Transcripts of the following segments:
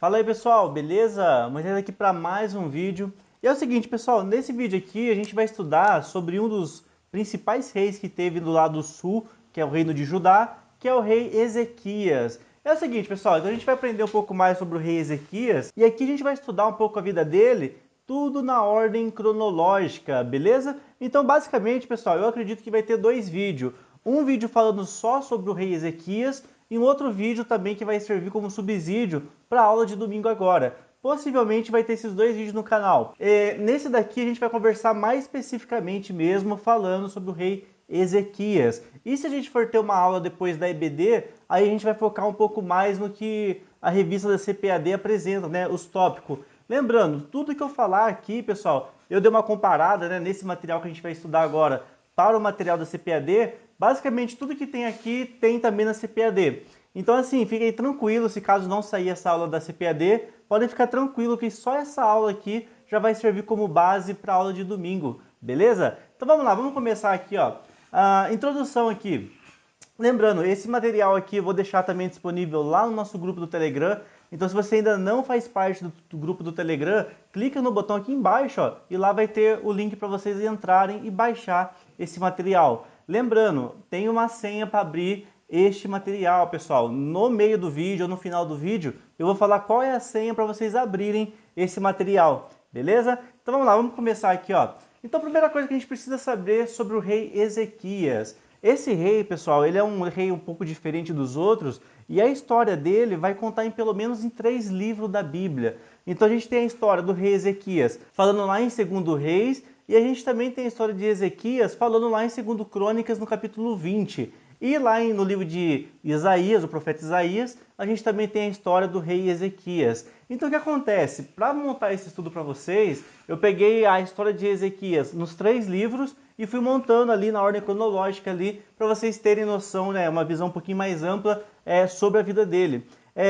Fala aí pessoal, beleza? Moisés aqui para mais um vídeo. E é o seguinte pessoal, nesse vídeo aqui a gente vai estudar sobre um dos principais reis que teve do lado sul, que é o reino de Judá, que é o rei Ezequias. É o seguinte pessoal, então a gente vai aprender um pouco mais sobre o rei Ezequias e aqui a gente vai estudar um pouco a vida dele, tudo na ordem cronológica, beleza? Então basicamente pessoal, eu acredito que vai ter dois vídeos. Um vídeo falando só sobre o rei Ezequias e um outro vídeo também que vai servir como subsídio para a aula de domingo agora. Possivelmente vai ter esses dois vídeos no canal. Nesse daqui a gente vai conversar mais especificamente mesmo falando sobre o rei Ezequias. E se a gente for ter uma aula depois da EBD, aí a gente vai focar um pouco mais no que a revista da CPAD apresenta, né, os tópicos. Lembrando, tudo que eu falar aqui, pessoal, eu dei uma comparada, né, nesse material que a gente vai estudar agora para o material da CPAD. Basicamente tudo que tem aqui tem também na CPAD. Então assim, fiquem tranquilos, se caso não sair essa aula da CPAD, podem ficar tranquilo que só essa aula aqui já vai servir como base para a aula de domingo, beleza? Então vamos lá, vamos começar aqui, ó. A introdução aqui. Lembrando, esse material aqui eu vou deixar também disponível lá no nosso grupo do Telegram. Então se você ainda não faz parte do grupo do Telegram, clica no botão aqui embaixo, ó, e lá vai ter o link para vocês entrarem e baixar esse material. Lembrando, tem uma senha para abrir este material, pessoal. No meio do vídeo ou no final do vídeo, eu vou falar qual é a senha para vocês abrirem esse material, beleza? Então vamos lá, vamos começar aqui, ó. Então a primeira coisa que a gente precisa saber sobre o rei Ezequias. Esse rei, pessoal, ele é um rei um pouco diferente dos outros e a história dele vai contar em pelo menos em 3 livros da Bíblia. Então a gente tem a história do rei Ezequias falando lá em 2 Reis e a gente também tem a história de Ezequias falando lá em 2 Crônicas no capítulo 20. E lá no livro de Isaías, o profeta Isaías, a gente também tem a história do rei Ezequias. Então o que acontece? Para montar esse estudo para vocês, eu peguei a história de Ezequias nos 3 livros e fui montando ali na ordem cronológica ali para vocês terem noção, né, uma visão um pouquinho mais ampla sobre a vida dele.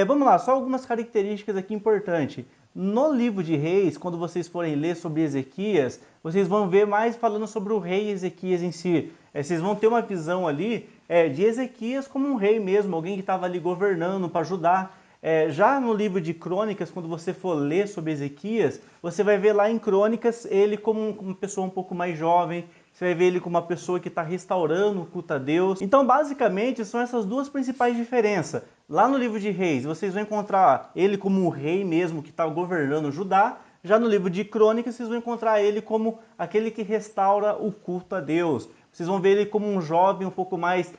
Vamos lá, só algumas características aqui importantes. No livro de Reis, quando vocês forem ler sobre Ezequias, vocês vão ver mais falando sobre o rei Ezequias em si. Vocês vão ter uma visão ali de Ezequias como um rei mesmo, alguém que estava ali governando para ajudar. Já no livro de Crônicas, quando você for ler sobre Ezequias, você vai ver lá em Crônicas ele como uma pessoa um pouco mais jovem, você vai ver ele como uma pessoa que está restaurando o culto a Deus. Então, basicamente, são essas duas principais diferenças. Lá no livro de Reis, vocês vão encontrar ele como um rei mesmo que está governando Judá. Já no livro de Crônicas, vocês vão encontrar ele como aquele que restaura o culto a Deus. Vocês vão ver ele como um jovem um pouco mais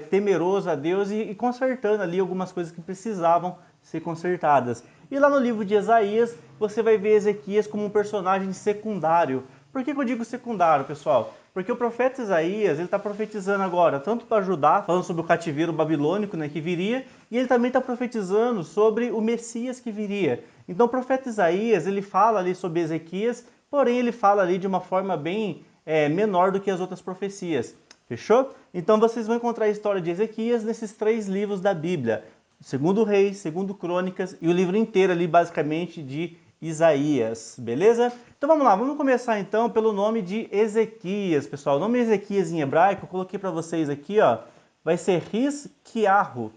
temeroso a Deus e consertando ali algumas coisas que precisavam ser consertadas. E lá no livro de Isaías, você vai ver Ezequias como um personagem secundário. Por que eu digo secundário, pessoal? Porque o profeta Isaías, ele está profetizando agora, tanto para Judá, falando sobre o cativeiro babilônico, né, que viria, e ele também está profetizando sobre o Messias que viria. Então o profeta Isaías, ele fala ali sobre Ezequias, porém ele fala ali de uma forma bem menor do que as outras profecias. Fechou? Então vocês vão encontrar a história de Ezequias nesses 3 livros da Bíblia. Segundo Reis, segundo Crônicas e o livro inteiro ali basicamente de Isaías, beleza? Então vamos lá, vamos começar então pelo nome de Ezequias, pessoal. O nome Ezequias em hebraico, eu coloquei para vocês aqui, ó, vai ser Rizquiahu.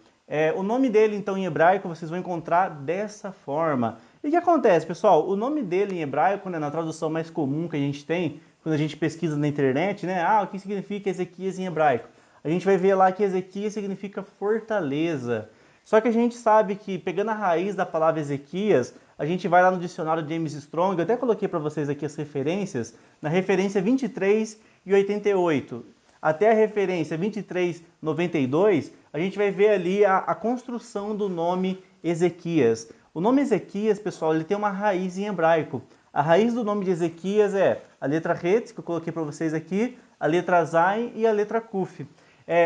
O nome dele então em hebraico vocês vão encontrar dessa forma. E o que acontece, pessoal? O nome dele em hebraico, né, na tradução mais comum que a gente tem, quando a gente pesquisa na internet, né? O que significa Ezequias em hebraico? A gente vai ver lá que Ezequias significa fortaleza. Só que a gente sabe que, pegando a raiz da palavra Ezequias, a gente vai lá no dicionário James Strong, eu até coloquei para vocês aqui as referências, na referência 23 e 88, até a referência 2392, a gente vai ver ali a construção do nome Ezequias. O nome Ezequias, pessoal, ele tem uma raiz em hebraico. A raiz do nome de Ezequias é a letra Het, que eu coloquei para vocês aqui, a letra Zain e a letra Kuf.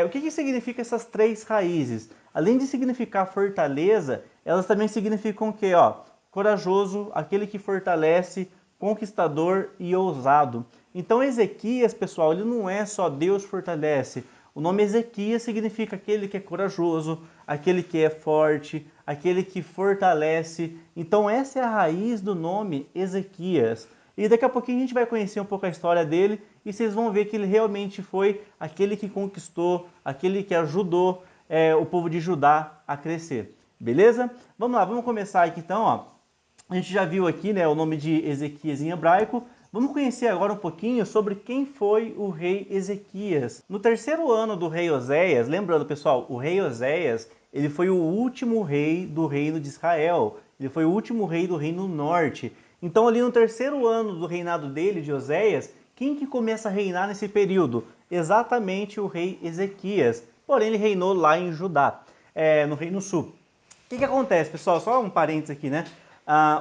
O que significa essas 3 raízes? Além de significar fortaleza, elas também significam o quê? Corajoso, aquele que fortalece, conquistador e ousado. Então Ezequias, pessoal, ele não é só Deus fortalece. O nome Ezequias significa aquele que é corajoso, aquele que é forte, aquele que fortalece. Então essa é a raiz do nome Ezequias. E daqui a pouquinho a gente vai conhecer um pouco a história dele e vocês vão ver que ele realmente foi aquele que conquistou, aquele que ajudou o povo de Judá a crescer. Beleza? Vamos lá, vamos começar aqui então, ó. A gente já viu aqui, né, o nome de Ezequias em hebraico. Vamos conhecer agora um pouquinho sobre quem foi o rei Ezequias. No terceiro ano do rei Oséias, lembrando, pessoal, o rei Oséias, ele foi o último rei do reino de Israel. Ele foi o último rei do reino norte. Então, ali no terceiro ano do reinado dele, de Oséias, quem que começa a reinar nesse período? Exatamente o rei Ezequias. Porém, ele reinou lá em Judá, no reino sul. O que acontece, pessoal? Só um parênteses aqui, né?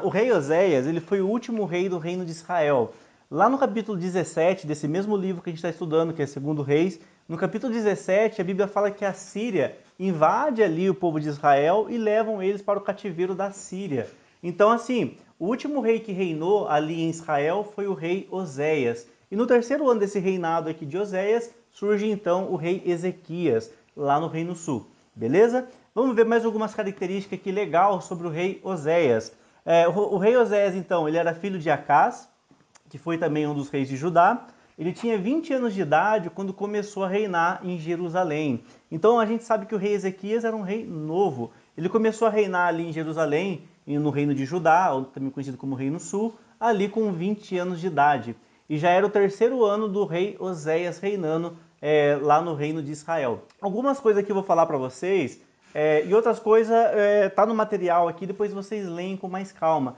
O rei Oséias, ele foi o último rei do reino de Israel. Lá no capítulo 17 desse mesmo livro que a gente está estudando, que é 2 Reis, no capítulo 17 a Bíblia fala que a Síria invade ali o povo de Israel e levam eles para o cativeiro da Síria. Então, assim, o último rei que reinou ali em Israel foi o rei Oséias. E no terceiro ano desse reinado aqui de Oséias, surge então o rei Ezequias, lá no Reino Sul. Beleza? Vamos ver mais algumas características aqui legal sobre o rei Oséias. O rei Oséias, então, ele era filho de Acás, que foi também um dos reis de Judá. Ele tinha 20 anos de idade quando começou a reinar em Jerusalém. Então a gente sabe que o rei Ezequias era um rei novo. Ele começou a reinar ali em Jerusalém, no reino de Judá, ou também conhecido como Reino Sul, ali com 20 anos de idade. E já era o terceiro ano do rei Oséias reinando lá no reino de Israel. Algumas coisas que eu vou falar para vocês, e outras coisas tá no material aqui, depois vocês leem com mais calma.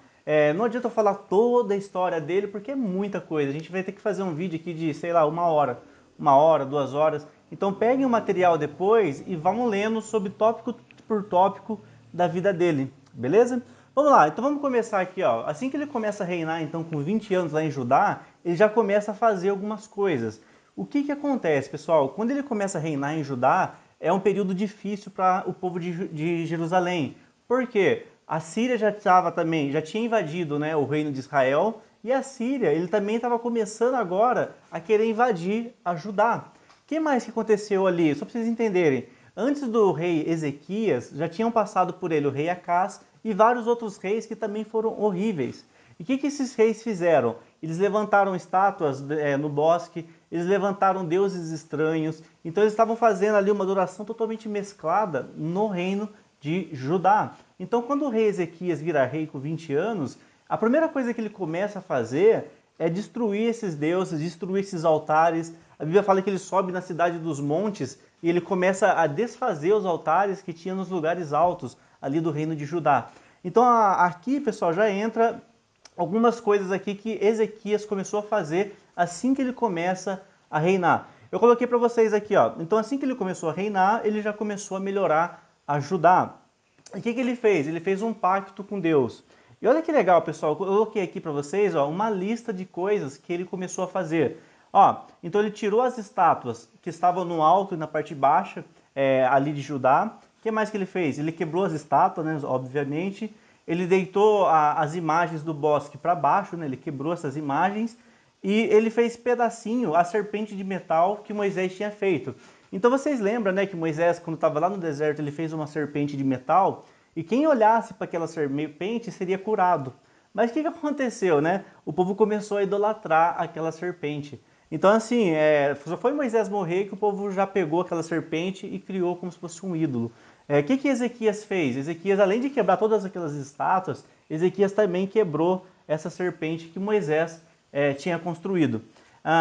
Não adianta eu falar toda a história dele, porque é muita coisa. A gente vai ter que fazer um vídeo aqui de, sei lá, 1 hora, 2 horas. Então peguem o material depois e vão lendo sobre tópico por tópico da vida dele, beleza? Vamos lá, então vamos começar aqui, ó. Assim que ele começa a reinar, então, com 20 anos lá em Judá, ele já começa a fazer algumas coisas. O que acontece, pessoal? Quando ele começa a reinar em Judá, é um período difícil para o povo de Jerusalém. Por quê? A Síria já tinha invadido, né, o reino de Israel, e a Síria, ele também estava começando agora a querer invadir a Judá. O que mais que aconteceu ali? Só para vocês entenderem. Antes do rei Ezequias, já tinham passado por ele o rei Acás e vários outros reis que também foram horríveis. E o que esses reis fizeram? Eles levantaram estátuas no bosque, eles levantaram deuses estranhos, então eles estavam fazendo ali uma adoração totalmente mesclada no reino de Judá. Então, quando o rei Ezequias vira rei com 20 anos, a primeira coisa que ele começa a fazer é destruir esses deuses, destruir esses altares. A Bíblia fala que ele sobe na cidade dos montes e ele começa a desfazer os altares que tinha nos lugares altos ali do reino de Judá. Então, aqui, pessoal, já entra algumas coisas aqui que Ezequias começou a fazer assim que ele começa a reinar. Eu coloquei para vocês aqui, ó. Então, assim que ele começou a reinar, ele já começou a melhorar a Judá. E o que ele fez? Ele fez um pacto com Deus. E olha que legal, pessoal. Eu coloquei aqui para vocês, ó, uma lista de coisas que ele começou a fazer. Ó, então ele tirou as estátuas que estavam no alto e na parte baixa ali de Judá. O que mais que ele fez? Ele quebrou as estátuas, né, obviamente. Ele deitou as imagens do bosque para baixo, né, ele quebrou essas imagens. E ele fez pedacinho a serpente de metal que Moisés tinha feito. Então vocês lembram, né, que Moisés, quando estava lá no deserto, ele fez uma serpente de metal e quem olhasse para aquela serpente seria curado. Mas o que aconteceu, né? O povo começou a idolatrar aquela serpente. Então, assim, só foi Moisés morrer que o povo já pegou aquela serpente e criou como se fosse um ídolo. O que Ezequias fez? Ezequias, além de quebrar todas aquelas estátuas, Ezequias também quebrou essa serpente que Moisés tinha construído.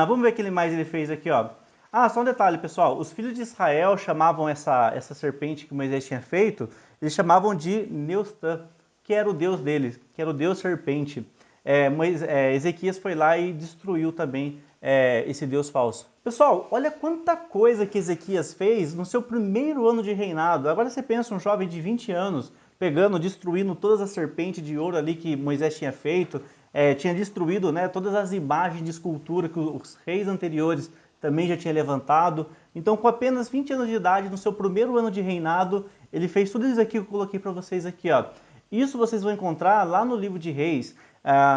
Vamos ver o que mais ele fez aqui, ó. Só um detalhe, pessoal. Os filhos de Israel chamavam essa serpente que Moisés tinha feito, eles chamavam de Neustã, que era o deus deles, que era o deus serpente. Ezequias foi lá e destruiu também esse deus falso. Pessoal, olha quanta coisa que Ezequias fez no seu primeiro ano de reinado. Agora você pensa um jovem de 20 anos pegando, destruindo todas as serpentes de ouro ali que Moisés tinha feito, tinha destruído, né, todas as imagens de escultura que os reis anteriores também já tinha levantado. Então, com apenas 20 anos de idade, no seu primeiro ano de reinado, ele fez tudo isso aqui que eu coloquei para vocês aqui, ó. Isso vocês vão encontrar lá no livro de Reis.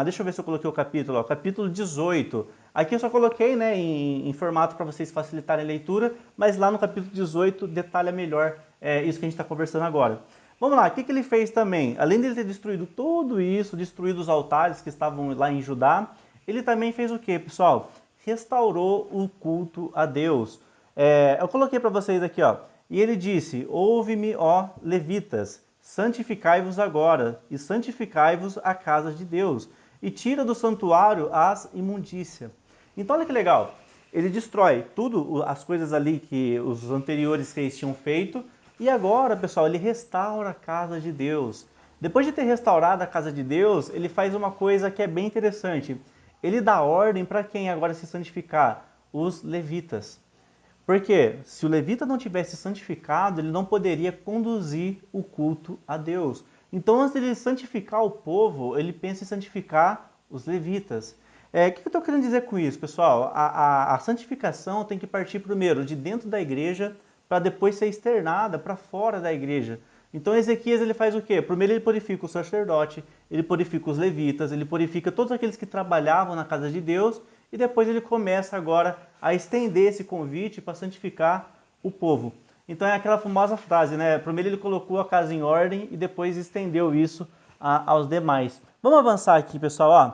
Deixa eu ver se eu coloquei o capítulo, ó, capítulo 18. Aqui eu só coloquei, né, em formato para vocês facilitarem a leitura, mas lá no capítulo 18 detalha melhor isso que a gente está conversando agora. Vamos lá, o que ele fez também? Além de ele ter destruído tudo isso, destruído os altares que estavam lá em Judá, ele também fez o que, pessoal? Restaurou o culto a Deus. Eu coloquei para vocês aqui, ó. E ele disse: ouve-me, ó levitas, santificai-vos agora, e santificai-vos a casa de Deus, e tira do santuário as imundícias. Então olha que legal, ele destrói tudo, as coisas ali que os anteriores reis tinham feito, e agora, pessoal, ele restaura a casa de Deus. Depois de ter restaurado a casa de Deus, ele faz uma coisa que é bem interessante. Ele dá ordem para quem agora se santificar? Os levitas. Porque se o levita não tivesse santificado, ele não poderia conduzir o culto a Deus. Então, antes de ele santificar o povo, ele pensa em santificar os levitas. O que eu estou querendo dizer com isso, pessoal? A santificação tem que partir primeiro de dentro da igreja para depois ser externada para fora da igreja. Então Ezequias ele faz o quê? Primeiro ele purifica o sacerdote, ele purifica os levitas, ele purifica todos aqueles que trabalhavam na casa de Deus e depois ele começa agora a estender esse convite para santificar o povo. Então é aquela famosa frase, né? Primeiro ele colocou a casa em ordem e depois estendeu isso aos demais. Vamos avançar aqui, pessoal. Ó,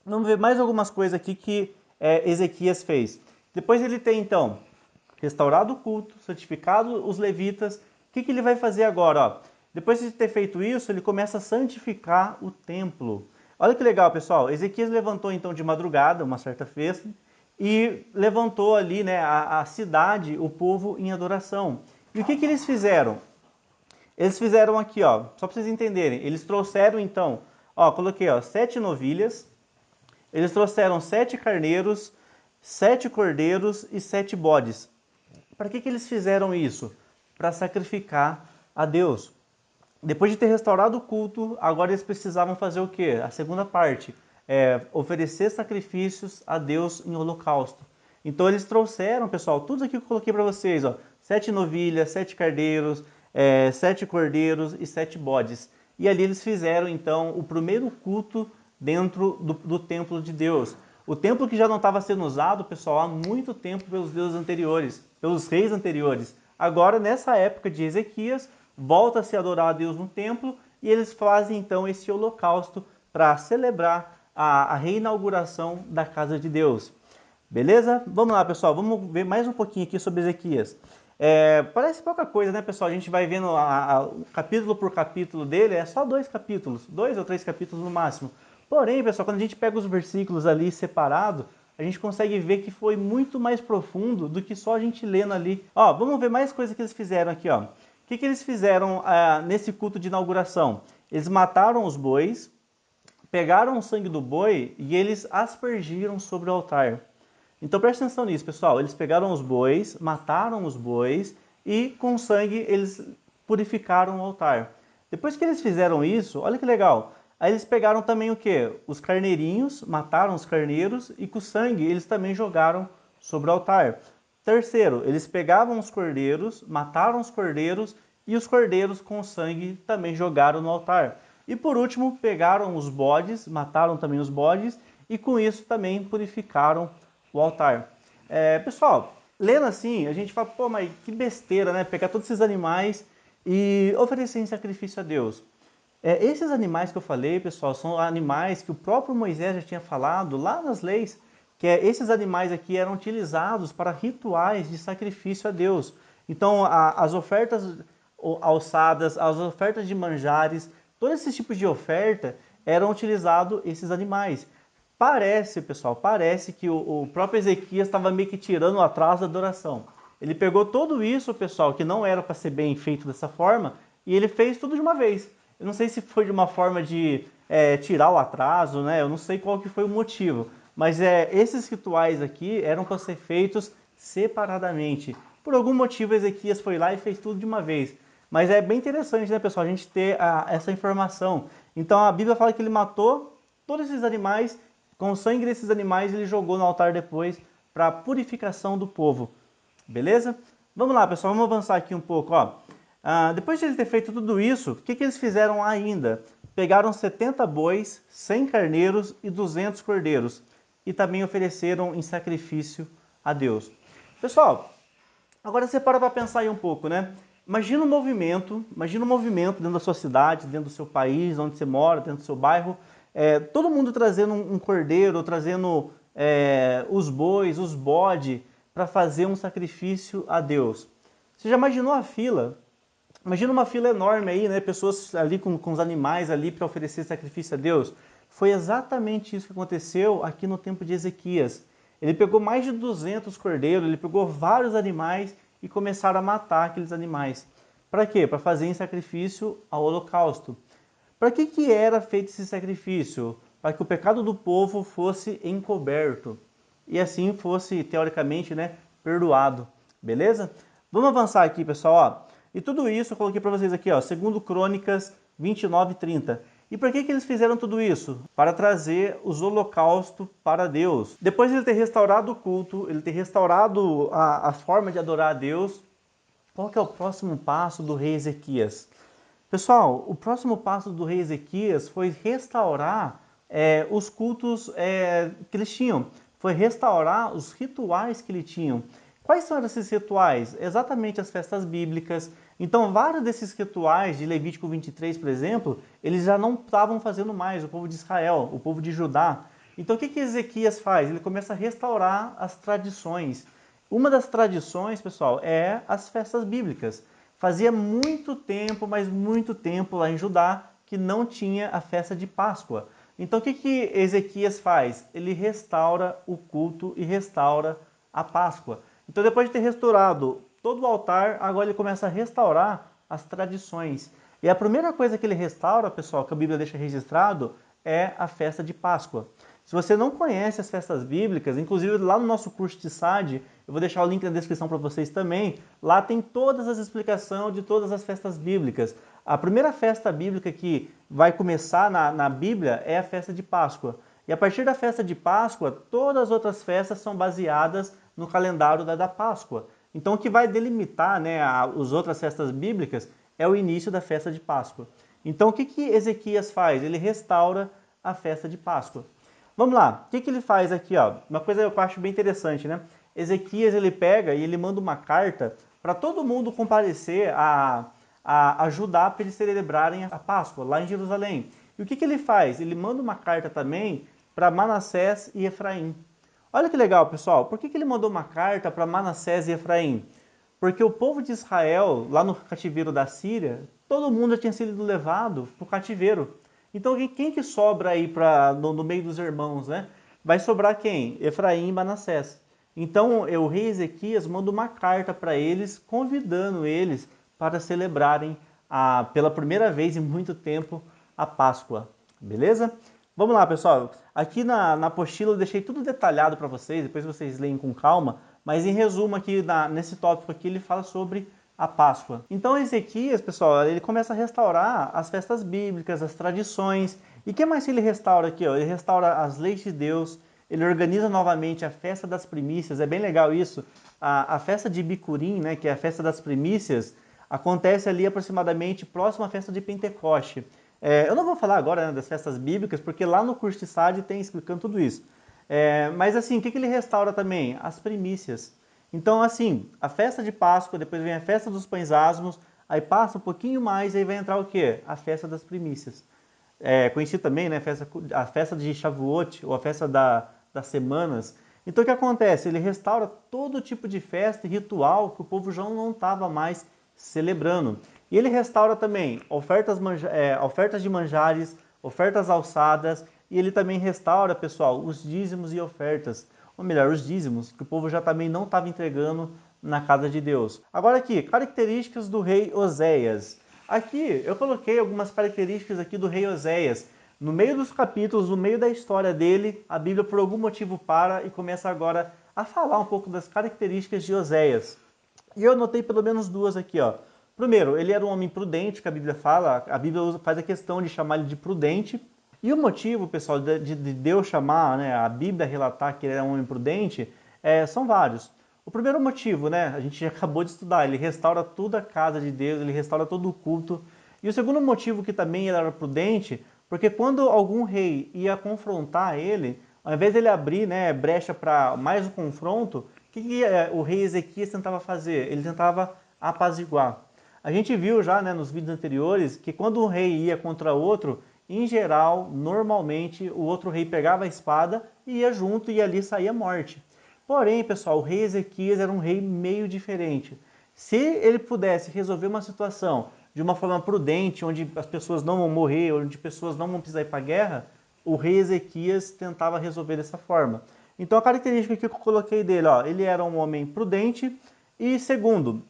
vamos ver mais algumas coisas aqui que Ezequias fez. Depois ele tem então restaurado o culto, santificado os levitas. O que ele vai fazer agora? Ó? Depois de ter feito isso, ele começa a santificar o templo. Olha que legal, pessoal. Ezequias levantou então de madrugada, uma certa festa, e levantou ali, né, a cidade, o povo em adoração. E o que eles fizeram? Eles fizeram aqui, ó, só para vocês entenderem. Eles trouxeram então, ó, coloquei, ó, 7 novilhas. Eles trouxeram 7 carneiros, 7 cordeiros e 7 bodes. Para que eles fizeram isso? Para sacrificar a Deus. Depois de ter restaurado o culto, agora eles precisavam fazer o quê? A segunda parte, oferecer sacrifícios a Deus em holocausto. Então eles trouxeram, pessoal, tudo aqui que eu coloquei para vocês, ó, 7 novilhas, 7 cardeiros, 7 cordeiros e 7 bodes. E ali eles fizeram, então, o primeiro culto dentro do templo de Deus. O templo que já não estava sendo usado, pessoal, há muito tempo pelos deuses anteriores, pelos reis anteriores. Agora, nessa época de Ezequias, volta a se adorar a Deus no templo e eles fazem então esse holocausto para celebrar a reinauguração da casa de Deus. Beleza? Vamos lá, pessoal, vamos ver mais um pouquinho aqui sobre Ezequias. Parece pouca coisa, né, pessoal? A gente vai vendo capítulo por capítulo dele, é só 2 capítulos, 2 ou 3 capítulos no máximo. Porém, pessoal, quando a gente pega os versículos ali separado, a gente consegue ver que foi muito mais profundo do que só a gente lendo ali. Ó, vamos ver mais coisas que eles fizeram aqui, ó. O que eles fizeram nesse culto de inauguração? Eles mataram os bois, pegaram o sangue do boi e eles aspergiram sobre o altar. Então presta atenção nisso, pessoal. Eles pegaram os bois, mataram os bois e com o sangue eles purificaram o altar. Depois que eles fizeram isso, olha que legal. Aí eles pegaram também o quê? Os carneirinhos, mataram os carneiros e com o sangue eles também jogaram sobre o altar. Terceiro, eles pegavam os cordeiros, mataram os cordeiros e os cordeiros com o sangue também jogaram no altar. E por último, pegaram os bodes, mataram também os bodes e com isso também purificaram o altar. Pessoal, lendo assim, a gente fala, pô, mas que besteira, né? Pegar todos esses animais e oferecer em sacrifício a Deus. Esses animais que eu falei, pessoal, são animais que o próprio Moisés já tinha falado lá nas leis, que esses animais aqui eram utilizados para rituais de sacrifício a Deus. Então, as ofertas alçadas, as ofertas de manjares, todos esses tipos de oferta eram utilizados esses animais. Parece, pessoal, parece que o próprio Ezequias estava meio que tirando o atraso da adoração. Ele pegou tudo isso, pessoal, que não era para ser bem feito dessa forma, e ele fez tudo de uma vez. Eu não sei se foi de uma forma de tirar o atraso, né? Eu não sei qual que foi o motivo. Mas esses rituais aqui eram para ser feitos separadamente. Por algum motivo, Ezequias foi lá e fez tudo de uma vez. Mas é bem interessante, né, pessoal, a gente ter essa informação. Então a Bíblia fala que ele matou todos esses animais, com o sangue desses animais ele jogou no altar depois para a purificação do povo. Beleza? Vamos lá, pessoal, vamos avançar aqui um pouco, ó. Depois de ele ter feito tudo isso, o que eles fizeram ainda? Pegaram 70 bois, 100 carneiros e 200 cordeiros e também ofereceram em sacrifício a Deus. Pessoal, agora você para pensar aí um pouco, né? Imagina um movimento dentro da sua cidade, dentro do seu país, onde você mora, dentro do seu bairro, todo mundo trazendo um cordeiro, trazendo os bois, os bodes, para fazer um sacrifício a Deus. Você já imaginou a fila Imagina uma fila enorme aí, né? Pessoas ali com os animais ali para oferecer sacrifício a Deus. Foi exatamente isso que aconteceu aqui no tempo de Ezequias. Ele pegou mais de 200 cordeiros, ele pegou vários animais e começaram a matar aqueles animais. Para quê? Para fazer em sacrifício ao holocausto. Para que era feito esse sacrifício? Para que o pecado do povo fosse encoberto e assim fosse, teoricamente, né, perdoado. Beleza? Vamos avançar aqui, pessoal. Ó. E tudo isso eu coloquei para vocês aqui, ó, segundo Crônicas 29:30. E por que eles fizeram tudo isso? Para trazer os holocaustos para Deus. Depois de ele ter restaurado o culto, ele ter restaurado a forma de adorar a Deus, qual que é o próximo passo do rei Ezequias? Pessoal, o próximo passo do rei Ezequias foi restaurar os cultos que eles tinham. Foi restaurar os rituais que eles tinham. Quais são esses rituais? Exatamente as festas bíblicas. Então, vários desses rituais de Levítico 23, por exemplo, eles já não estavam fazendo mais, o povo de Israel, o povo de Judá. Então, o que Ezequias faz? Ele começa a restaurar as tradições. Uma das tradições, pessoal, é as festas bíblicas. Fazia muito tempo, mas muito tempo lá em Judá, que não tinha a festa de Páscoa. Então o que Ezequias faz? Ele restaura o culto e restaura a Páscoa. Então depois de ter restaurado todo o altar, agora ele começa a restaurar as tradições. E a primeira coisa que ele restaura, pessoal, que a Bíblia deixa registrado, é a festa de Páscoa. Se você não conhece as festas bíblicas, inclusive lá no nosso curso de SAD, eu vou deixar o link na descrição para vocês também, lá tem todas as explicações de todas as festas bíblicas. A primeira festa bíblica que vai começar na Bíblia é a festa de Páscoa. E a partir da festa de Páscoa, todas as outras festas são baseadas no calendário da Páscoa. Então o que vai delimitar, né, as outras festas bíblicas é o início da festa de Páscoa. Então o que Ezequias faz? Ele restaura a festa de Páscoa. Vamos lá, o que ele faz aqui? Ó? Uma coisa que eu acho bem interessante, né? Ezequias ele pega e ele manda uma carta para todo mundo comparecer a Judá para eles celebrarem a Páscoa lá em Jerusalém. E o que ele faz? Ele manda uma carta também para Manassés e Efraim. Olha que legal, pessoal. Por que ele mandou uma carta para Manassés e Efraim? Porque o povo de Israel, lá no cativeiro da Síria, todo mundo já tinha sido levado para o cativeiro. Então quem que sobra aí no meio dos irmãos, né? Vai sobrar quem? Efraim e Manassés. Então o rei Ezequias manda uma carta para eles, convidando eles para celebrarem pela primeira vez em muito tempo a Páscoa. Beleza? Vamos lá, pessoal. Aqui na apostila eu deixei tudo detalhado para vocês, depois vocês leem com calma, mas em resumo aqui, nesse tópico aqui, ele fala sobre a Páscoa. Então Ezequias, pessoal, ele começa a restaurar as festas bíblicas, as tradições. E o que mais ele restaura aqui? Ó? Ele restaura as leis de Deus, ele organiza novamente a festa das primícias, é bem legal isso. A festa de Bicurim, né, que é a festa das primícias, acontece ali aproximadamente próximo à festa de Pentecoste. Eu não vou falar agora, né, das festas bíblicas, porque lá no curso de SAD tem explicando tudo isso. Mas assim, o que ele restaura também? As primícias. Então, assim, a festa de Páscoa, depois vem a festa dos pães asmos, aí passa um pouquinho mais, aí vai entrar o quê? A festa das primícias. Conhecido também, né, a festa de Shavuot, ou a festa das semanas. Então, o que acontece? Ele restaura todo tipo de festa e ritual que o povo já não estava mais celebrando. E ele restaura também ofertas de manjares, ofertas alçadas, e ele também restaura, pessoal, os dízimos e ofertas. Ou melhor, os dízimos, que o povo já também não estava entregando na casa de Deus. Agora aqui, características do rei Oséias. Aqui eu coloquei algumas características aqui do rei Oséias. No meio dos capítulos, no meio da história dele, a Bíblia por algum motivo para e começa agora a falar um pouco das características de Oséias. E eu anotei pelo menos duas aqui, ó. Primeiro, ele era um homem prudente, que a Bíblia fala, a Bíblia faz a questão de chamar ele de prudente. E o motivo, pessoal, de Deus chamar, né, a Bíblia relatar que ele era um homem prudente, são vários. O primeiro motivo, né, a gente já acabou de estudar, ele restaura toda a casa de Deus, ele restaura todo o culto. E o segundo motivo que também ele era prudente, porque quando algum rei ia confrontar ele, ao invés dele abrir, né, brecha para mais um confronto, o que o rei Ezequias tentava fazer? Ele tentava apaziguar. A gente viu já, né, nos vídeos anteriores que quando um rei ia contra outro, em geral, normalmente, o outro rei pegava a espada e ia junto e ali saía a morte. Porém, pessoal, o rei Ezequias era um rei meio diferente. Se ele pudesse resolver uma situação de uma forma prudente, onde as pessoas não vão morrer, onde pessoas não vão precisar ir para a guerra, o rei Ezequias tentava resolver dessa forma. Então a característica que eu coloquei dele, ó, ele era um homem prudente e, segundo,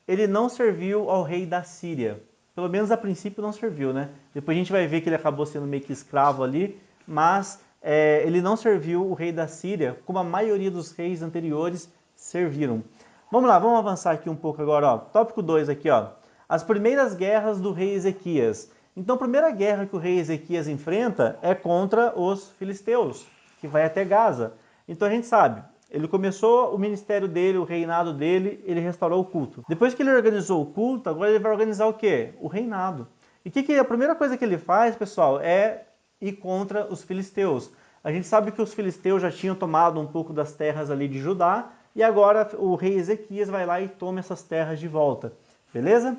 ele não serviu ao rei da Síria. Pelo menos a princípio não serviu, né? Depois a gente vai ver que ele acabou sendo meio que escravo ali, mas ele não serviu o rei da Síria, como a maioria dos reis anteriores serviram. Vamos lá, vamos avançar aqui um pouco agora, ó. Tópico 2 aqui, ó. As primeiras guerras do rei Ezequias. Então, a primeira guerra que o rei Ezequias enfrenta é contra os filisteus, que vai até Gaza. Então a gente sabe, ele começou o ministério dele, o reinado dele, ele restaurou o culto. Depois que ele organizou o culto, agora ele vai organizar o quê? O reinado. E a primeira coisa que ele faz, pessoal, é ir contra os filisteus. A gente sabe que os filisteus já tinham tomado um pouco das terras ali de Judá, e agora o rei Ezequias vai lá e toma essas terras de volta. Beleza?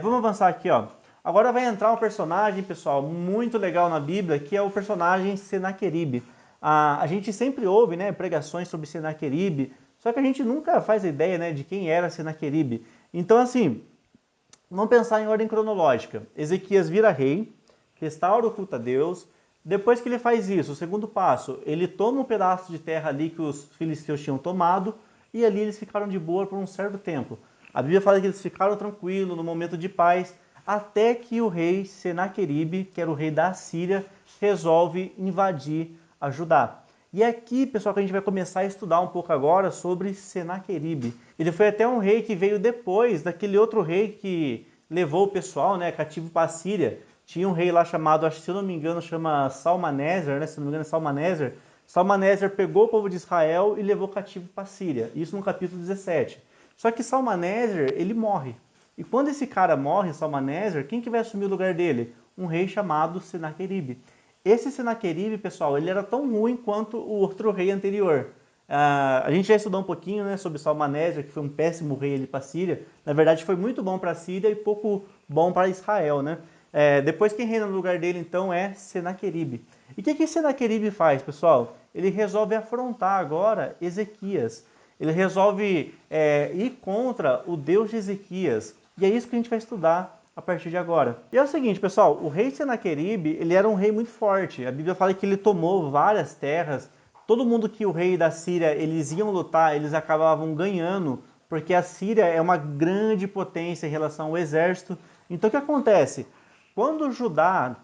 Vamos avançar aqui, ó. Agora vai entrar um personagem, pessoal, muito legal na Bíblia, que é o personagem Senaqueribe. A gente sempre ouve, né, pregações sobre Senaqueribe, só que a gente nunca faz ideia, né, de quem era Senaqueribe. Então, assim, vamos pensar em ordem cronológica. Ezequias vira rei, restaura o culto a Deus. Depois que ele faz isso, o segundo passo, ele toma um pedaço de terra ali que os filisteus tinham tomado, e ali eles ficaram de boa por um certo tempo. A Bíblia fala que eles ficaram tranquilos no momento de paz, até que o rei Senaqueribe, que era o rei da Síria, resolve invadir a Judá. E é aqui, pessoal, que a gente vai começar a estudar um pouco agora sobre Senaqueribe. Ele foi até um rei que veio depois daquele outro rei que levou o pessoal, né, cativo para a Síria. Tinha um rei lá chamado, se eu não me engano, chama Salmaneser, né, se não me engano é Salmaneser. Salmaneser pegou o povo de Israel e levou cativo para a Síria. Isso no capítulo 17. Só que Salmaneser, ele morre. E quando esse cara morre, Salmaneser, quem que vai assumir o lugar dele? Um rei chamado Senaqueribe. Esse Senaqueribe, pessoal, ele era tão ruim quanto o outro rei anterior. A gente já estudou um pouquinho, né, sobre Salmaneser, que foi um péssimo rei ali para a Síria. Na verdade, foi muito bom para a Síria e pouco bom para Israel, né? Depois quem reina no lugar dele, então, é Senaqueribe. E o que Senaqueribe faz, pessoal? Ele resolve afrontar agora Ezequias. Ele resolve ir contra o Deus de Ezequias. E é isso que a gente vai estudar a partir de agora. E é o seguinte, pessoal, o rei Senaqueribe, ele era um rei muito forte. A Bíblia fala que ele tomou várias terras. Todo mundo que o rei da Síria, eles iam lutar, eles acabavam ganhando, porque a Síria é uma grande potência em relação ao exército. Então o que acontece?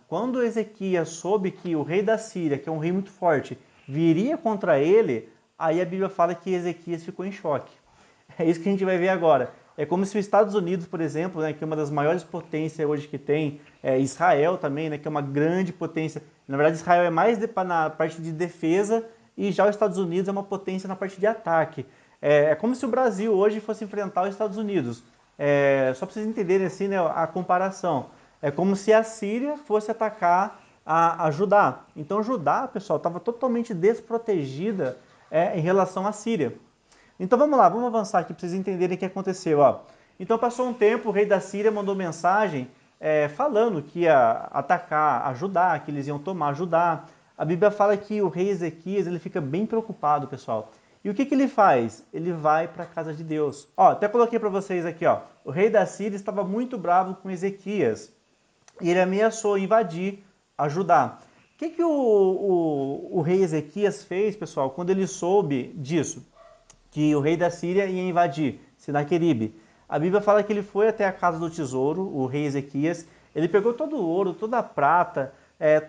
Quando Ezequias soube que o rei da Síria, que é um rei muito forte, viria contra ele, aí a Bíblia fala que Ezequias ficou em choque. É isso que a gente vai ver agora. É como se os Estados Unidos, por exemplo, né, que é uma das maiores potências hoje que tem, Israel também, né, que é uma grande potência. Na verdade, Israel é mais na parte de defesa e já os Estados Unidos é uma potência na parte de ataque. É como se o Brasil hoje fosse enfrentar os Estados Unidos. Só para vocês entenderem assim, né, a comparação. É como se a Síria fosse atacar a Judá. Então, Judá, pessoal, estava totalmente desprotegida em relação à Síria. Então vamos lá, vamos avançar aqui para vocês entenderem o que aconteceu. Ó. Então passou um tempo, o rei da Síria mandou mensagem falando que ia atacar a Judá, que eles iam tomar Judá. A Bíblia fala que o rei Ezequias ele fica bem preocupado, pessoal. E o que ele faz? Ele vai para a casa de Deus. Ó, até coloquei para vocês aqui, ó. O rei da Síria estava muito bravo com Ezequias e ele ameaçou invadir a Judá. O que o rei Ezequias fez, pessoal, quando ele soube disso? Que o rei da Síria ia invadir Senaqueribe. A Bíblia fala que ele foi até a casa do tesouro, o rei Ezequias, ele pegou todo o ouro, toda a prata,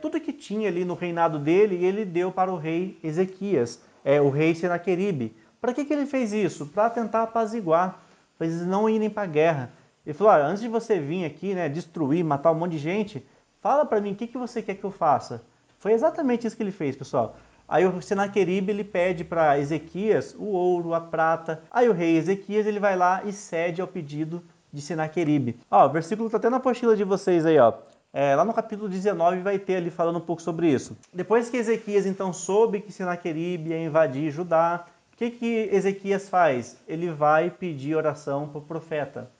tudo que tinha ali no reinado dele, e ele deu para o rei Ezequias, o rei Senaqueribe. Para que ele fez isso? Para tentar apaziguar, para eles não irem para a guerra. Ele falou, antes de você vir aqui, né, destruir, matar um monte de gente, fala para mim o que você quer que eu faça. Foi exatamente isso que ele fez, pessoal. Aí o Senaqueribe ele pede para Ezequias o ouro, a prata. Aí o rei Ezequias ele vai lá e cede ao pedido de Senaqueribe. Ó, o versículo está até na apostila de vocês aí, ó. Lá no capítulo 19 vai ter ali falando um pouco sobre isso. Depois que Ezequias então soube que Senaqueribe ia invadir Judá, o que Ezequias faz? Ele vai pedir oração para o profeta.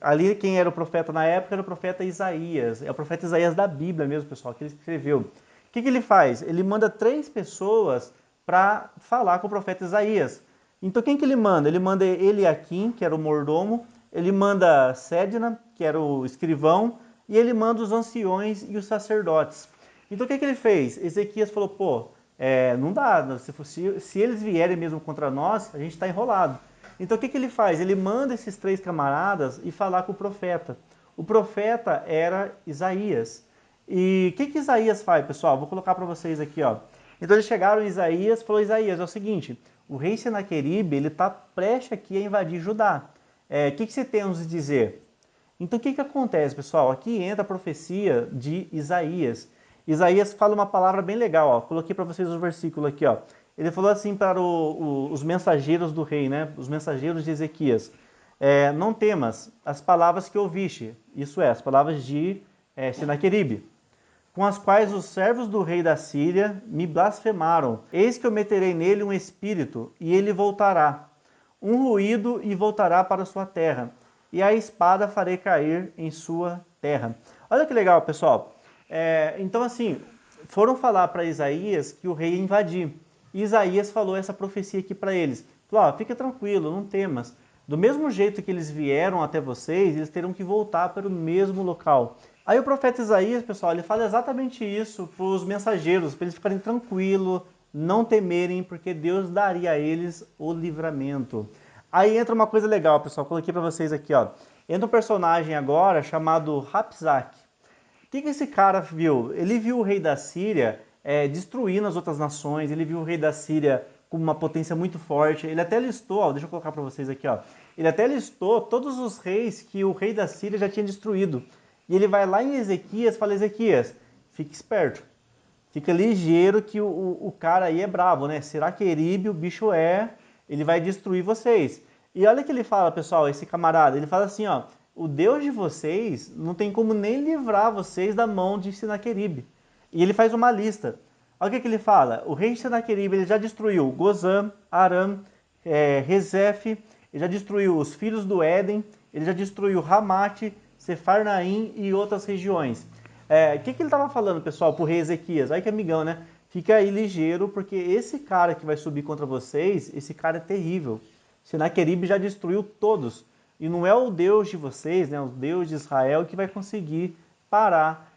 Ali quem era o profeta na época era o profeta Isaías. É o profeta Isaías da Bíblia mesmo, pessoal, que ele escreveu. O que ele faz? Ele manda 3 pessoas para falar com o profeta Isaías. Então quem que ele manda? Ele manda Eliaquim, que era o mordomo, ele manda Sédina, que era o escrivão, e ele manda os anciões e os sacerdotes. Então o que que ele fez? Ezequias falou, pô, não dá, se eles vierem mesmo contra nós, a gente está enrolado. Então o que que ele faz? Ele manda esses três camaradas e falar com o profeta. O profeta era Isaías. E o que que Isaías faz, pessoal? Vou colocar para vocês aqui, ó. Então eles chegaram em Isaías, falou, Isaías, é o seguinte, o rei Senaqueribe, ele está prestes aqui a invadir Judá. O que que você tem a nos dizer? Então o que que acontece, pessoal? Aqui entra a profecia de Isaías. Isaías fala uma palavra bem legal, ó. Coloquei para vocês o versículo aqui, ó. Ele falou assim para os mensageiros do rei, né? Os mensageiros de Ezequias. Não temas as palavras que ouviste, isso é, as palavras de Senaqueribe, com as quais os servos do rei da Síria me blasfemaram. Eis que eu meterei nele um espírito, e ele voltará, um ruído, e voltará para sua terra, e a espada farei cair em sua terra. Olha que legal, pessoal. Então, assim, foram falar para Isaías que o rei ia invadir. E Isaías falou essa profecia aqui para eles. Falou, fica tranquilo, não temas. Do mesmo jeito que eles vieram até vocês, eles terão que voltar para o mesmo local. Aí o profeta Isaías, pessoal, ele fala exatamente isso para os mensageiros, para eles ficarem tranquilos, não temerem, porque Deus daria a eles o livramento. Aí entra uma coisa legal, pessoal, coloquei para vocês aqui, ó. Entra um personagem agora chamado Rapsak. O que esse cara viu? Ele viu o rei da Síria destruindo as outras nações, ele viu o rei da Síria com uma potência muito forte. Ele até listou, ó, deixa eu colocar para vocês aqui, ó. Ele até listou todos os reis que o rei da Síria já tinha destruído. E ele vai lá em Ezequias e fala, Ezequias, fique esperto, fica ligeiro que o cara aí é brabo, né? Senaqueribe, o bicho ele vai destruir vocês. E olha o que ele fala, pessoal, esse camarada, ele fala assim, ó, o Deus de vocês não tem como nem livrar vocês da mão de Senaqueribe. E ele faz uma lista. Olha o que ele fala, o rei de Senaqueribe, ele já destruiu Gozã, Aram, Rezef, ele já destruiu os filhos do Éden, ele já destruiu Ramate, Sefarnaim e outras regiões. O que ele estava falando, pessoal, para o rei Ezequias? Olha que amigão, né? Fica aí ligeiro, porque esse cara que vai subir contra vocês, esse cara é terrível. Senaqueribe já destruiu todos. E não é o Deus de vocês, né, o Deus de Israel, que vai conseguir parar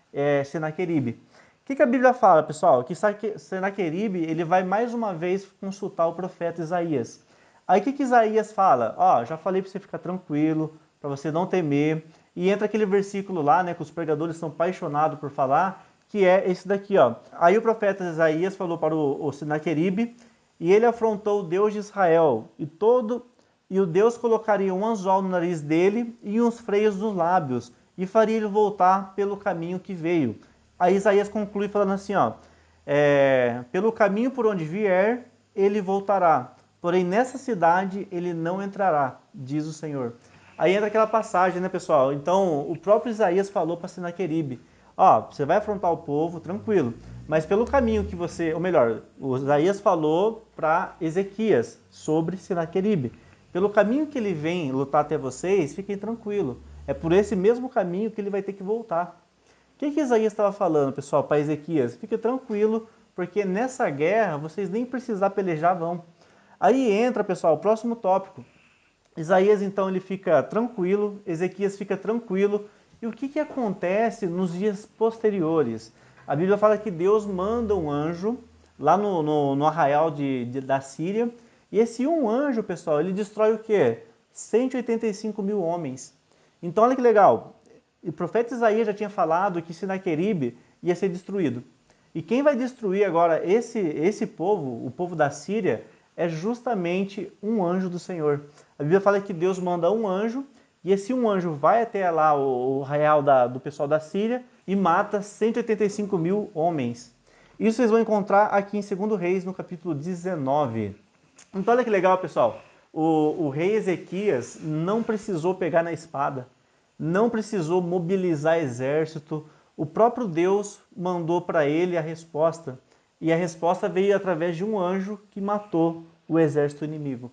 Senaqueribe. O que a Bíblia fala, pessoal? Que Senaqueribe ele vai mais uma vez consultar o profeta Isaías. Aí o que Isaías fala? Ó, já falei para você ficar tranquilo, para você não temer. E entra aquele versículo lá, né, que os pregadores são apaixonados por falar, que é esse daqui, ó. Aí o profeta Isaías falou para o Senaqueribe, e ele afrontou o Deus de Israel, e o Deus colocaria um anzol no nariz dele e uns freios nos lábios, e faria ele voltar pelo caminho que veio. Aí Isaías conclui falando assim, ó, pelo caminho por onde vier, ele voltará, porém nessa cidade ele não entrará, diz o Senhor. Aí entra aquela passagem, né, pessoal? Então, o próprio Isaías falou para Senaqueribe, ó, você vai afrontar o povo, tranquilo, mas pelo caminho que você, ou melhor, o Isaías falou para Ezequias sobre Senaqueribe. Pelo caminho que ele vem lutar até vocês, fiquem tranquilos. É por esse mesmo caminho que ele vai ter que voltar. O que Isaías estava falando, pessoal, para Ezequias? Fique tranquilo, porque nessa guerra vocês nem precisar pelejar vão. Aí entra, pessoal, o próximo tópico. Isaías, então, ele fica tranquilo, Ezequias fica tranquilo. E o que acontece nos dias posteriores? A Bíblia fala que Deus manda um anjo lá no arraial da Síria. E esse um anjo, pessoal, ele destrói o quê? 185 mil homens. Então, olha que legal. O profeta Isaías já tinha falado que Senaqueribe ia ser destruído. E quem vai destruir agora esse povo, o povo da Síria, é justamente um anjo do Senhor. A Bíblia fala que Deus manda um anjo, e esse um anjo vai até lá o arraial do pessoal da Síria e mata 185 mil homens. Isso vocês vão encontrar aqui em 2 Reis, no capítulo 19. Então olha que legal, pessoal. O rei Ezequias não precisou pegar na espada, não precisou mobilizar exército. O próprio Deus mandou para ele a resposta. E a resposta veio através de um anjo que matou o exército inimigo.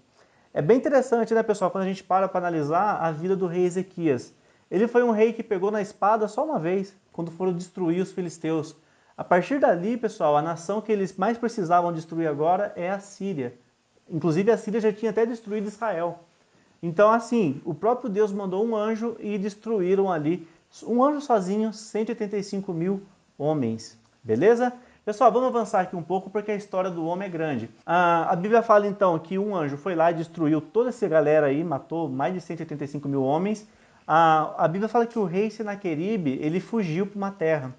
É bem interessante, né, pessoal, quando a gente para analisar a vida do rei Ezequias. Ele foi um rei que pegou na espada só uma vez, quando foram destruir os filisteus. A partir dali, pessoal, a nação que eles mais precisavam destruir agora é a Síria. Inclusive a Síria já tinha até destruído Israel. Então, assim, o próprio Deus mandou um anjo e destruíram ali, um anjo sozinho, 185 mil homens. Beleza? Pessoal, vamos avançar aqui um pouco porque a história do homem é grande. A Bíblia fala então que um anjo foi lá e destruiu toda essa galera aí, matou mais de 185 mil homens. A Bíblia fala que o rei Senaqueribe, ele fugiu para uma terra.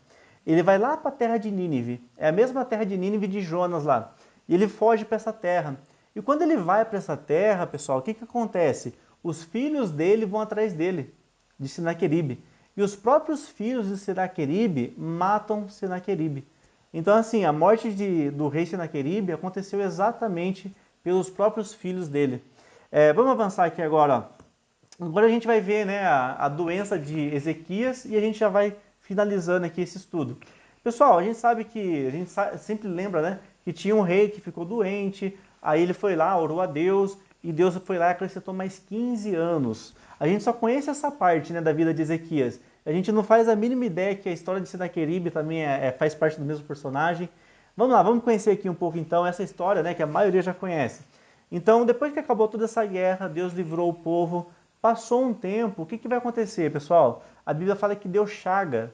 Ele vai lá para a terra de Nínive. É a mesma terra de Nínive de Jonas lá. E ele foge para essa terra. E quando ele vai para essa terra, pessoal, o que acontece? Os filhos dele vão atrás dele, de Senaqueribe. E os próprios filhos de Senaqueribe matam Senaqueribe. Então, assim, a morte do rei Senaqueribe aconteceu exatamente pelos próprios filhos dele. Vamos avançar aqui agora. Agora a gente vai ver, né, a doença de Ezequias e a gente já vai finalizando aqui esse estudo. Pessoal, a gente sabe que, sempre lembra, né, que tinha um rei que ficou doente, aí ele foi lá, orou a Deus, e Deus foi lá e acrescentou mais 15 anos. A gente só conhece essa parte, né, da vida de Ezequias. A gente não faz a mínima ideia que a história de Senaqueribe também faz parte do mesmo personagem. Vamos lá, vamos conhecer aqui um pouco então essa história, né, que a maioria já conhece. Então, depois que acabou toda essa guerra, Deus livrou o povo. Passou um tempo, o que vai acontecer, pessoal? A Bíblia fala que deu chaga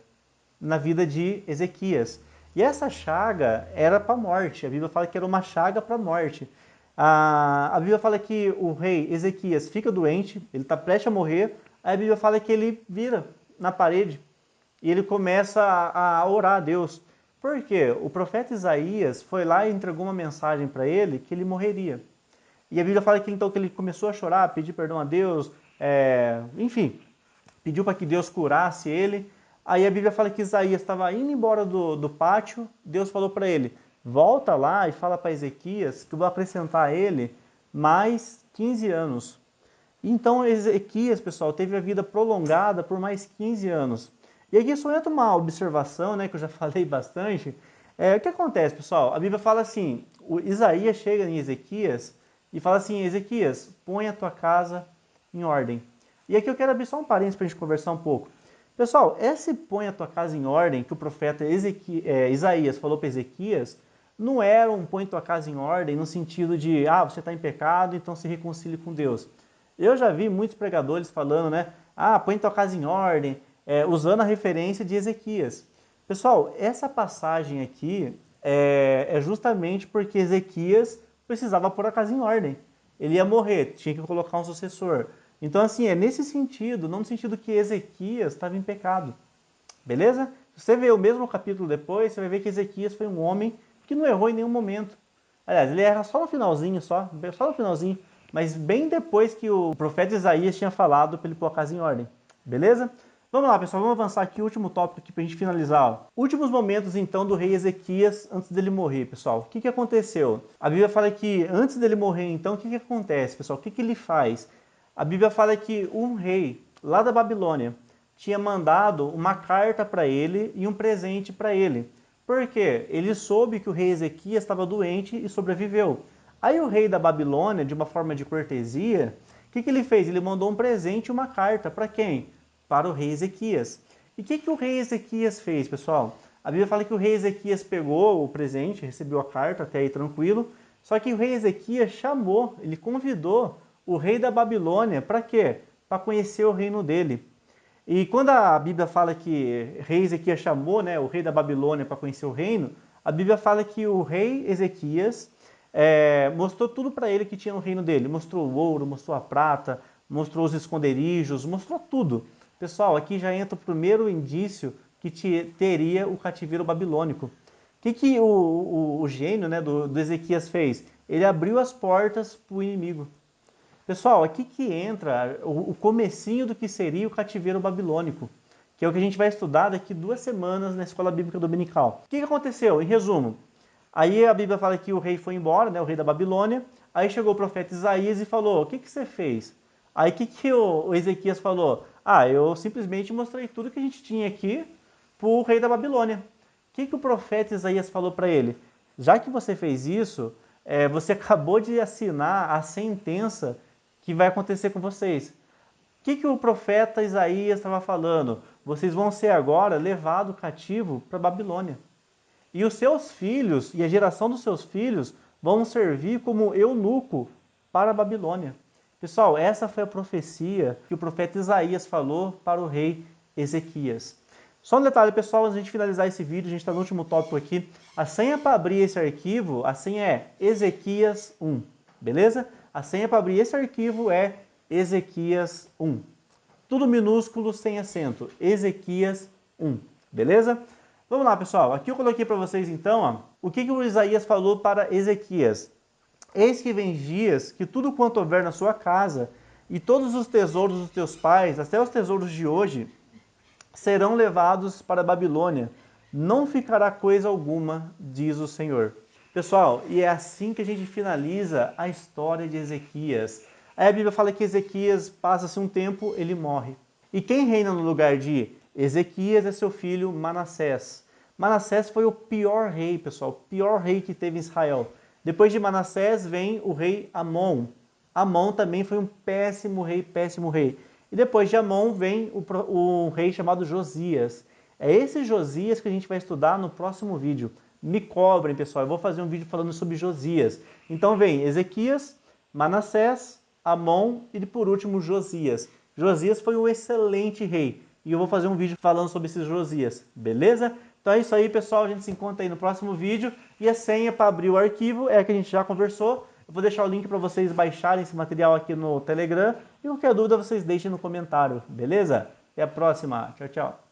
na vida de Ezequias. E essa chaga era para a morte. A Bíblia fala que era uma chaga para a morte. A Bíblia fala que o rei Ezequias fica doente, ele está prestes a morrer. Aí a Bíblia fala que ele vira na parede e ele começa a orar a Deus. Por quê? O profeta Isaías foi lá e entregou uma mensagem para ele que ele morreria. E a Bíblia fala que então que ele começou a chorar, pedir perdão a Deus, enfim, pediu para que Deus curasse ele. Aí a Bíblia fala que Isaías estava indo embora do pátio, Deus falou para ele, volta lá e fala para Ezequias que eu vou acrescentar a ele mais 15 anos. Então Ezequias, pessoal, teve a vida prolongada por mais 15 anos. E aqui só entra uma observação, né, que eu já falei bastante. O que acontece, pessoal? A Bíblia fala assim, Isaías chega em Ezequias e fala assim, Ezequias, põe a tua casa em ordem. E aqui eu quero abrir só um parênteses para a gente conversar um pouco. Pessoal, esse põe a tua casa em ordem que o profeta Isaías falou para Ezequias, não era um põe a tua casa em ordem no sentido de, você está em pecado, então se reconcilie com Deus. Eu já vi muitos pregadores falando, né, põe tua casa em ordem, usando a referência de Ezequias. Pessoal, essa passagem aqui é justamente porque Ezequias precisava pôr a casa em ordem. Ele ia morrer, tinha que colocar um sucessor. Então, assim, é nesse sentido, não no sentido que Ezequias estava em pecado. Beleza? Se você ver o mesmo capítulo depois, você vai ver que Ezequias foi um homem que não errou em nenhum momento. Aliás, ele erra só no finalzinho, só no finalzinho, mas bem depois que o profeta Isaías tinha falado para ele pôr a casa em ordem. Beleza? Vamos lá, pessoal, vamos avançar aqui, último tópico aqui para a gente finalizar. Ó. Últimos momentos, então, do rei Ezequias antes dele morrer, pessoal. O que aconteceu? A Bíblia fala que antes dele morrer, então, o que acontece, pessoal? O que ele faz? A Bíblia fala que um rei lá da Babilônia tinha mandado uma carta para ele e um presente para ele. Por quê? Ele soube que o rei Ezequias estava doente e sobreviveu. Aí o rei da Babilônia, de uma forma de cortesia, o que ele fez? Ele mandou um presente e uma carta para quem? Para o rei Ezequias. E o que o rei Ezequias fez, pessoal? A Bíblia fala que o rei Ezequias pegou o presente, recebeu a carta, até aí tranquilo, só que o rei Ezequias chamou, ele convidou o rei da Babilônia para quê? Para conhecer o reino dele. E quando a Bíblia fala que rei Ezequias chamou, né, o rei da Babilônia para conhecer o reino, a Bíblia fala que o rei Ezequias mostrou tudo para ele que tinha no reino dele. Mostrou o ouro, mostrou a prata, mostrou os esconderijos, mostrou tudo. Pessoal, aqui já entra o primeiro indício que teria o cativeiro babilônico. O que o gênio, né, do Ezequias fez? Ele abriu as portas para o inimigo. Pessoal, aqui que entra o comecinho do que seria o cativeiro babilônico, que é o que a gente vai estudar daqui 2 semanas na Escola Bíblica Dominical. O que aconteceu? Em resumo, aí a Bíblia fala que o rei foi embora, né, o rei da Babilônia, aí chegou o profeta Isaías e falou, o que você fez? Aí o que o Ezequias falou? Eu simplesmente mostrei tudo que a gente tinha aqui para o rei da Babilônia. O que o profeta Isaías falou para ele? Já que você fez isso, você acabou de assinar a sentença que vai acontecer com vocês. O que o profeta Isaías estava falando? Vocês vão ser agora levados cativo para a Babilônia. E os seus filhos, e a geração dos seus filhos, vão servir como eunuco para a Babilônia. Pessoal, essa foi a profecia que o profeta Isaías falou para o rei Ezequias. Só um detalhe, pessoal, antes de a gente finalizar esse vídeo, a gente está no último tópico aqui. A senha para abrir esse arquivo, a senha é Ezequias 1, beleza? A senha para abrir esse arquivo é Ezequias 1. Tudo minúsculo, sem acento. Ezequias 1, beleza? Vamos lá, pessoal. Aqui eu coloquei para vocês, então, ó, o que o Isaías falou para Ezequias. Eis que vem dias que tudo quanto houver na sua casa e todos os tesouros dos teus pais, até os tesouros de hoje, serão levados para a Babilônia. Não ficará coisa alguma, diz o Senhor. Pessoal, e é assim que a gente finaliza a história de Ezequias. Aí a Bíblia fala que Ezequias passa-se um tempo, ele morre. E quem reina no lugar de Ezequias é seu filho Manassés. Manassés foi o pior rei, pessoal, o pior rei que teve em Israel. Depois de Manassés vem o rei Amon. Amon também foi um péssimo rei, péssimo rei. E depois de Amon vem o rei chamado Josias. É esse Josias que a gente vai estudar no próximo vídeo. Me cobrem, pessoal, eu vou fazer um vídeo falando sobre Josias. Então vem Ezequias, Manassés, Amon e por último Josias. Josias foi um excelente rei. E eu vou fazer um vídeo falando sobre esses Josias, beleza? Então é isso aí, pessoal. A gente se encontra aí no próximo vídeo. E a senha para abrir o arquivo é a que a gente já conversou. Eu vou deixar o link para vocês baixarem esse material aqui no Telegram. E qualquer dúvida vocês deixem no comentário, beleza? Até a próxima. Tchau, tchau.